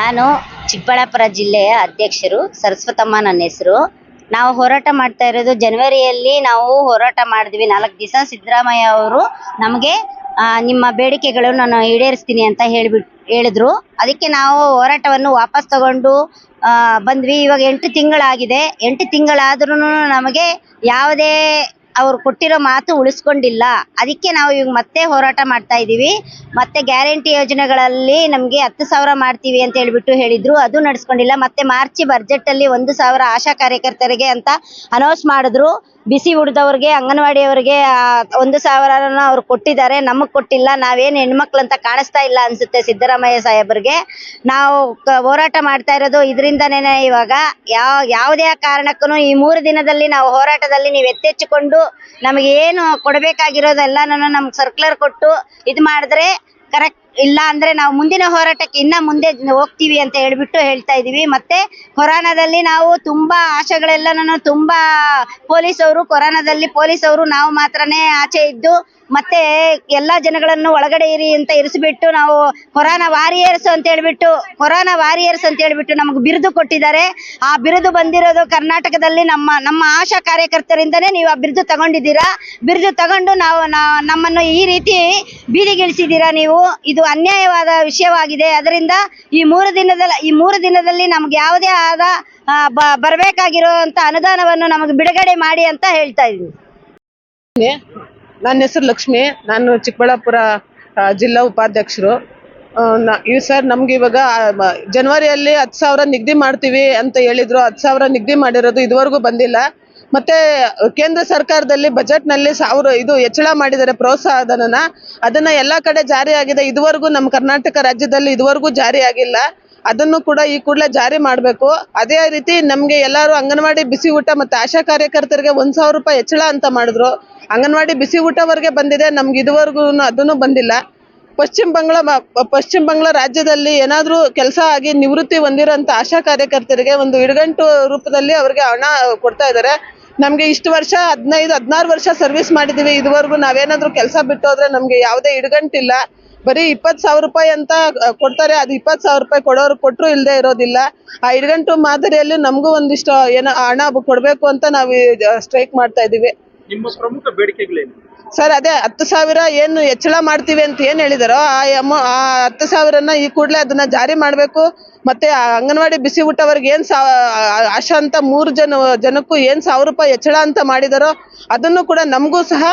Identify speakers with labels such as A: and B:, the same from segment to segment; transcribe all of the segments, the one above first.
A: ನಾನು ಚಿಕ್ಕಬಳ್ಳಾಪುರ ಜಿಲ್ಲೆಯ ಅಧ್ಯಕ್ಷರು ಸರಸ್ವತಮ್ಮ ನನ್ನ ಹೆಸರು. ನಾವು ಹೋರಾಟ ಮಾಡ್ತಾ ಇರೋದು ಜನವರಿಯಲ್ಲಿ ನಾವು ಹೋರಾಟ ಮಾಡಿದ್ವಿ 4 ದಿವಸ. ಸಿದ್ದರಾಮಯ್ಯ ಅವರು ನಮಗೆ ನಿಮ್ಮ ಬೇಡಿಕೆಗಳನ್ನು ನಾನು ಈಡೇರಿಸ್ತೀನಿ ಅಂತ ಹೇಳಿದ್ರು. ಅದಕ್ಕೆ ನಾವು ಹೋರಾಟವನ್ನು ವಾಪಸ್ ತಗೊಂಡು ಬಂದ್ವಿ. ಇವಾಗ 8 ತಿಂಗಳಾಗಿದೆ. 8 ತಿಂಗಳಾದ್ರೂ ನಮಗೆ ಯಾವುದೇ ಅವ್ರು ಕೊಟ್ಟಿರೋ ಮಾತು ಉಳಿಸ್ಕೊಂಡಿಲ್ಲ. ಅದಕ್ಕೆ ನಾವು ಈಗ ಮತ್ತೆ ಹೋರಾಟ ಮಾಡ್ತಾ ಇದ್ದೀವಿ. ಮತ್ತೆ ಗ್ಯಾರಂಟಿ ಯೋಜನೆಗಳಲ್ಲಿ ನಮಗೆ 10,000 ಮಾಡ್ತೀವಿ ಅಂತ ಹೇಳಿದ್ರು, ಅದು ನಡೆಸ್ಕೊಂಡಿಲ್ಲ. ಮತ್ತೆ ಮಾರ್ಚ್ ಬಜೆಟ್ ಅಲ್ಲಿ 1,000 ಆಶಾ ಕಾರ್ಯಕರ್ತರಿಗೆ ಅಂತ ಅನೌನ್ಸ್ ಮಾಡಿದ್ರು. ಬಿಸಿ ಊಟದವ್ರಿಗೆ, ಅಂಗನವಾಡಿಯವರಿಗೆ 1,000 ಅವ್ರು ಕೊಟ್ಟಿದ್ದಾರೆ, ನಮಗ್ ಕೊಟ್ಟಿಲ್ಲ. ನಾವೇನು ಹೆಣ್ಮಕ್ಳು ಅಂತ ಕಾಣಿಸ್ತಾ ಇಲ್ಲ ಅನ್ಸುತ್ತೆ ಸಿದ್ದರಾಮಯ್ಯ ಸಾಹೇಬರಿಗೆ. ನಾವು ಹೋರಾಟ ಮಾಡ್ತಾ ಇರೋದು ಇದರಿಂದನೇ. ಇವಾಗ ಯಾವುದೇ ಕಾರಣಕ್ಕೂ ಈ 3 ದಿನದಲ್ಲಿ ನಾವು ಹೋರಾಟದಲ್ಲಿ ನೀವು ಎತ್ತೆಚ್ಚಿಕೊಂಡು ನಮಗೆ ಏನು ಕೊಡಬೇಕಾಗಿರೋದೆಲ್ಲನೂ ನಮ್ಗೆ ಸರ್ಕ್ಯುಲರ್ ಕೊಟ್ಟು ಇದು ಮಾಡಿದ್ರೆ ಕರೆಕ್ಟ್. ಇಲ್ಲ ಅಂದ್ರೆ ನಾವು ಮುಂದಿನ ಹೋರಾಟಕ್ಕೆ ಇನ್ನ ಮುಂದೆ ಹೋಗ್ತೀವಿ ಅಂತ ಹೇಳ್ತಾ ಇದೀವಿ. ಮತ್ತೆ ಕೊರೋನಾದಲ್ಲಿ ನಾವು ತುಂಬಾ ಆಶೆಗಳೆಲ್ಲನೂ ತುಂಬಾ ಕೊರೋನಾದಲ್ಲಿ ಪೊಲೀಸವರು ನಾವು ಮಾತ್ರನೇ ಆಚೆ ಇದ್ದು ಮತ್ತೆ ಎಲ್ಲಾ ಜನಗಳನ್ನು ಒಳಗಡೆ ಇರಿ ಅಂತ ಇರಿಸ್ಬಿಟ್ಟು ನಾವು ಕೊರೋನಾ ವಾರಿಯರ್ಸ್ ಅಂತ ಹೇಳ್ಬಿಟ್ಟು ನಮಗೆ ಬಿರುದು ಕೊಟ್ಟಿದ್ದಾರೆ. ಆ ಬಿರುದು ಬಂದಿರೋದು ಕರ್ನಾಟಕದಲ್ಲಿ ನಮ್ಮ ಆಶಾ ಕಾರ್ಯಕರ್ತರಿಂದನೇ ನೀವು ಆ ಬಿರುದು ತಗೊಂಡಿದ್ದೀರಾ. ಬಿರುದು ತಗೊಂಡು ನಮ್ಮನ್ನು ಈ ರೀತಿ ಬೀದಿಗಿಳಿಸಿದ್ದೀರಾ ನೀವು. ಇದು ಅನ್ಯಾಯವಾದ ವಿಷಯವಾಗಿದೆ. ಅದರಿಂದ ಈ 3 ದಿನದಲ್ಲಿ ನಮ್ಗೆ ಯಾವುದೇ ಆದ ಬರಬೇಕಾಗಿರುವಂತ ಅನುದಾನವನ್ನು ನಮಗೆ ಬಿಡುಗಡೆ ಮಾಡಿ ಅಂತ ಹೇಳ್ತಾ ಇದ್ದೀವಿ.
B: ನನ್ನ ಹೆಸರು ಲಕ್ಷ್ಮಿ. ನಾನು ಚಿಕ್ಕಬಳ್ಳಾಪುರ ಜಿಲ್ಲಾ ಉಪಾಧ್ಯಕ್ಷರು. ಸರ್, ನಮ್ಗೆ ಇವಾಗ ಜನವರಿಯಲ್ಲಿ 10,000 ನಿಗದಿ ಮಾಡ್ತೀವಿ ಅಂತ ಹೇಳಿದ್ರು. 10,000 ನಿಗದಿ ಮಾಡಿರೋದು ಇದುವರೆಗೂ ಬಂದಿಲ್ಲ. ಮತ್ತೆ ಕೇಂದ್ರ ಸರ್ಕಾರದಲ್ಲಿ ಬಜೆಟ್ ನಲ್ಲಿ 1000 ಇದು ಹೆಚ್ಚಳ ಮಾಡಿದ್ದಾರೆ ಪ್ರೋತ್ಸಾಹಧನನ. ಅದನ್ನ ಎಲ್ಲಾ ಕಡೆ ಜಾರಿ ಆಗಿದೆ. ಇದುವರೆಗೂ ನಮ್ಮ ಕರ್ನಾಟಕ ರಾಜ್ಯದಲ್ಲಿ ಇದುವರೆಗೂ ಜಾರಿ ಆಗಿಲ್ಲ. ಅದನ್ನು ಕೂಡ ಈ ಕೂಡಲೇ ಜಾರಿ ಮಾಡಬೇಕು. ಅದೇ ರೀತಿ ನಮ್ಗೆ ಎಲ್ಲರೂ ಅಂಗನವಾಡಿ ಬಿಸಿ ಊಟ ಮತ್ತೆ ಆಶಾ ಕಾರ್ಯಕರ್ತರಿಗೆ 1,000 ರೂಪಾಯಿ ಹೆಚ್ಚಳ ಅಂತ ಮಾಡಿದ್ರು. ಅಂಗನವಾಡಿ ಬಿಸಿ ಊಟವರೆಗೆ ಬಂದಿದೆ, ನಮ್ಗೆ ಇದುವರೆಗೂ ಅದನ್ನು ಬಂದಿಲ್ಲ. ಪಶ್ಚಿಮ ಬಂಗಾಳ ರಾಜ್ಯದಲ್ಲಿ ಏನಾದ್ರೂ ಕೆಲಸ ಆಗಿ ನಿವೃತ್ತಿ ಹೊಂದಿರೋಂಥ ಆಶಾ ಕಾರ್ಯಕರ್ತರಿಗೆ ಒಂದು ಇಡುಗಂಟು ರೂಪದಲ್ಲಿ ಅವ್ರಿಗೆ ಹಣ ಕೊಡ್ತಾ ಇದ್ದಾರೆ. ನಮ್ಗೆ ಇಷ್ಟು ವರ್ಷ 15-16 ವರ್ಷ ಸರ್ವಿಸ್ ಮಾಡಿದೀವಿ. ಇದುವರೆಗೂ ನಾವೇನಾದ್ರೂ ಕೆಲಸ ಬಿಟ್ಟು ಹೋದ್ರೆ ನಮ್ಗೆ ಯಾವುದೇ ಇಡುಗಂಟಿಲ್ಲ. ಬರೀ 20,000 ರೂಪಾಯಿ ಅಂತ ಕೊಡ್ತಾರೆ. ಅದು 20,000 ರೂಪಾಯಿ ಕೊಟ್ಟರು ಇಲ್ಲದೆ ಇರೋದಿಲ್ಲ. ಆ ಇಡುಗಂಟು ಮಾದರಿಯಲ್ಲಿ ನಮಗೂ ಒಂದಿಷ್ಟು ಏನೋ ಹಣ ಕೊಡ್ಬೇಕು ಅಂತ ನಾವು ಸ್ಟ್ರೈಕ್ ಮಾಡ್ತಾ ಇದೀವಿ.
C: ನಿಮ್ಮ ಪ್ರಮುಖ ಬೇಡಿಕೆಗಳೇನು
B: ಸರ್? ಅದೇ 10,000 ಏನು ಹೆಚ್ಚಳ ಮಾಡ್ತೀವಿ ಅಂತ ಏನ್ ಹೇಳಿದಾರೋ ಆ 10,000ನ ಈ ಕೂಡಲೇ ಅದನ್ನ ಜಾರಿ ಮಾಡ್ಬೇಕು. ಮತ್ತೆ ಅಂಗನವಾಡಿ ಬಿಸಿ ಊಟವರೆಗೆ ಏನ್ ಆಶಾ ಅಂತ 3 ಜನಕ್ಕೂ ಏನ್ 1,000 ರೂಪಾಯಿ ಹೆಚ್ಚಳ ಅಂತ ಮಾಡಿದಾರೋ ಅದನ್ನು ಕೂಡ ನಮಗೂ ಸಹ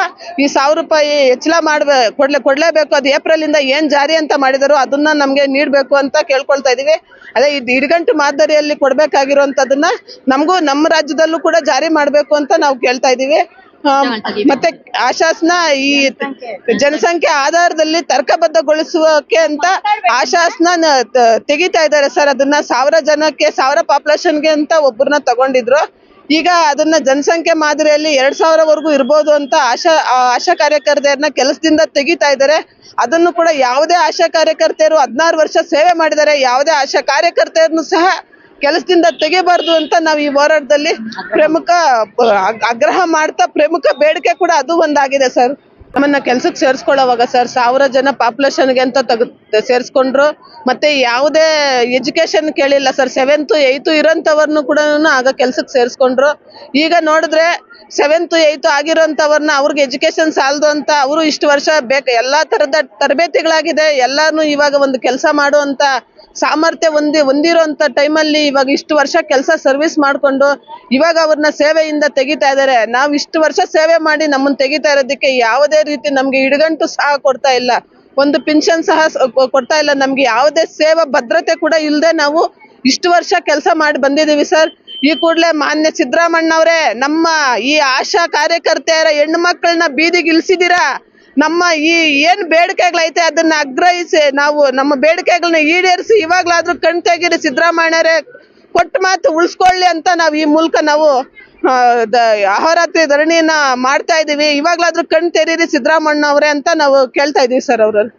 B: ಈ 1,000 ರೂಪಾಯಿ ಹೆಚ್ಚಳ ಕೊಡ್ಲೇಬೇಕು. ಅದು ಏಪ್ರಿಲ್ ಇಂದ ಏನ್ ಜಾರಿ ಅಂತ ಮಾಡಿದಾರೋ ಅದನ್ನ ನಮ್ಗೆ ನೀಡ್ಬೇಕು ಅಂತ ಕೇಳ್ಕೊಳ್ತಾ ಇದೀವಿ. ಅದೇ ಇಡುಗಂಟು ಮಾದರಿಯಲ್ಲಿ ಕೊಡ್ಬೇಕಾಗಿರುವಂತದನ್ನ ನಮಗೂ ನಮ್ಮ ರಾಜ್ಯದಲ್ಲೂ ಕೂಡ ಜಾರಿ ಮಾಡ್ಬೇಕು ಅಂತ ನಾವು ಕೇಳ್ತಾ ಇದೀವಿ. ಮತ್ತೆ ಆಶಾಸ್ನ ಈ ಜನಸಂಖ್ಯೆ ಆಧಾರದಲ್ಲಿ ತರ್ಕಬದ್ಧಗೊಳಿಸುವಕ್ಕೆ ಅಂತ ಆಶಾಸ್ನ ತೆಗಿತಾ ಇದ್ದಾರೆ ಸರ್. ಅದನ್ನ 1,000 ಜನಕ್ಕೆ 1,000 ಪಾಪ್ಯುಲೇಷನ್ಗೆ ಅಂತ ಒಬ್ಬರನ್ನ ತಗೊಂಡಿದ್ರು. ಈಗ ಅದನ್ನ ಜನಸಂಖ್ಯೆ ಮಾದರಿಯಲ್ಲಿ 2,000 ಇರ್ಬೋದು ಅಂತ ಆಶಾ ಕಾರ್ಯಕರ್ತೆಯರನ್ನ ಕೆಲಸದಿಂದ ತೆಗಿತಾ ಇದ್ದಾರೆ. ಅದನ್ನು ಕೂಡ ಯಾವುದೇ ಆಶಾ ಕಾರ್ಯಕರ್ತೆಯರು 16 ವರ್ಷ ಸೇವೆ ಮಾಡಿದ್ದಾರೆ. ಯಾವುದೇ ಆಶಾ ಕಾರ್ಯಕರ್ತೆಯರನ್ನು ಸಹ ಕೆಲಸದಿಂದ ತೆಗಿಬಾರ್ದು ಅಂತ ನಾವು ಈ ಹೋರಾಟದಲ್ಲಿ ಪ್ರಮುಖ ಆಗ್ರಹ ಮಾಡ್ತಾ ಪ್ರಮುಖ ಬೇಡಿಕೆ ಕೂಡ ಅದು ಒಂದಾಗಿದೆ ಸರ್. ನಮ್ಮನ್ನ ಕೆಲ್ಸಕ್ಕೆ ಸೇರಿಸ್ಕೊಳ್ಳೋವಾಗ ಸರ್ 1,000 ಜನ ಪಾಪ್ಯುಲೇಷನ್ಗೆ ಅಂತ ಸೇರಿಸ್ಕೊಂಡ್ರು. ಮತ್ತೆ ಯಾವುದೇ ಎಜುಕೇಶನ್ ಕೇಳಿಲ್ಲ ಸರ್. 7th 8th ಇರೋಂಥವ್ರನ್ನು ಕೂಡ ಆಗ ಕೆಲ್ಸಕ್ಕೆ ಸೇರಿಸ್ಕೊಂಡ್ರು. ಈಗ ನೋಡಿದ್ರೆ 7th 8th ಆಗಿರೋಂಥವ್ರನ್ನ ಅವ್ರಿಗೆ ಎಜುಕೇಶನ್ ಸಾಲದು ಅಂತ ಅವರು ಇಷ್ಟು ವರ್ಷ ಎಲ್ಲಾ ತರದ ತರಬೇತಿಗಳಾಗಿದೆ. ಎಲ್ಲಾನು ಇವಾಗ ಒಂದು ಕೆಲಸ ಮಾಡುವಂತ ಸಾಮರ್ಥ್ಯ ಹೊಂದಿರುವಂತ ಟೈಮಲ್ಲಿ ಇವಾಗ ಇಷ್ಟು ವರ್ಷ ಕೆಲಸ ಸರ್ವಿಸ್ ಮಾಡ್ಕೊಂಡು ಇವಾಗ ಅವ್ರನ್ನ ಸೇವೆಯಿಂದ ತೆಗಿತಾ ಇದ್ದಾರೆ. ನಾವು ಇಷ್ಟು ವರ್ಷ ಸೇವೆ ಮಾಡಿ ನಮ್ಮನ್ನ ತೆಗಿತಾ ಇರೋದಕ್ಕೆ ಯಾವುದೇ ರೀತಿ ನಮ್ಗೆ ಇಡುಗಂಟು ಸಹ ಕೊಡ್ತಾ ಇಲ್ಲ, ಒಂದು ಪಿನ್ಷನ್ ಸಹ ಕೊಡ್ತಾ ಇಲ್ಲ. ನಮ್ಗೆ ಯಾವುದೇ ಸೇವಾ ಭದ್ರತೆ ಕೂಡ ಇಲ್ಲದೆ ನಾವು ಇಷ್ಟು ವರ್ಷ ಕೆಲಸ ಮಾಡಿ ಬಂದಿದ್ದೀವಿ ಸರ್. ಈ ಕೂಡಲೇ ಮಾನ್ಯ ಸಿದ್ದರಾಮಣ್ಣವ್ರೆ, ನಮ್ಮ ಈ ಆಶಾ ಕಾರ್ಯಕರ್ತೆಯರ ಹೆಣ್ಣು ಮಕ್ಕಳನ್ನ ಬೀದಿಗೆ ಇಳಿಸಿದೀರಾ. ನಮ್ಮ ಈ ಏನ್ ಬೇಡಿಕೆಗಳೈತೆ ಅದನ್ನ ಆಗ್ರಹಿಸಿ ನಾವು ನಮ್ಮ ಬೇಡಿಕೆಗಳನ್ನ ಈಡೇರಿಸಿ ಇವಾಗ್ಲಾದ್ರೂ ಕಣ್ ತೆಗೀರಿ ಸಿದ್ದರಾಮಣ್ಣರೇ. ಕೊಟ್ಟ ಮಾತು ಉಳಿಸ್ಕೊಳ್ಳಿ ಅಂತ ನಾವು ಈ ಮೂಲಕ ನಾವು ಅಹೋರಾತ್ರಿ ಧರಣಿಯನ್ನ ಮಾಡ್ತಾ ಇದೀವಿ. ಇವಾಗ್ಲಾದ್ರೂ ಕಣ್ ತೆರೀರಿ ಸಿದ್ದರಾಮಣ್ಣ ಅವರೇ ಅಂತ ನಾವು ಕೇಳ್ತಾ ಇದೀವಿ ಸರ್ ಅವ್ರಲ್ಲಿ.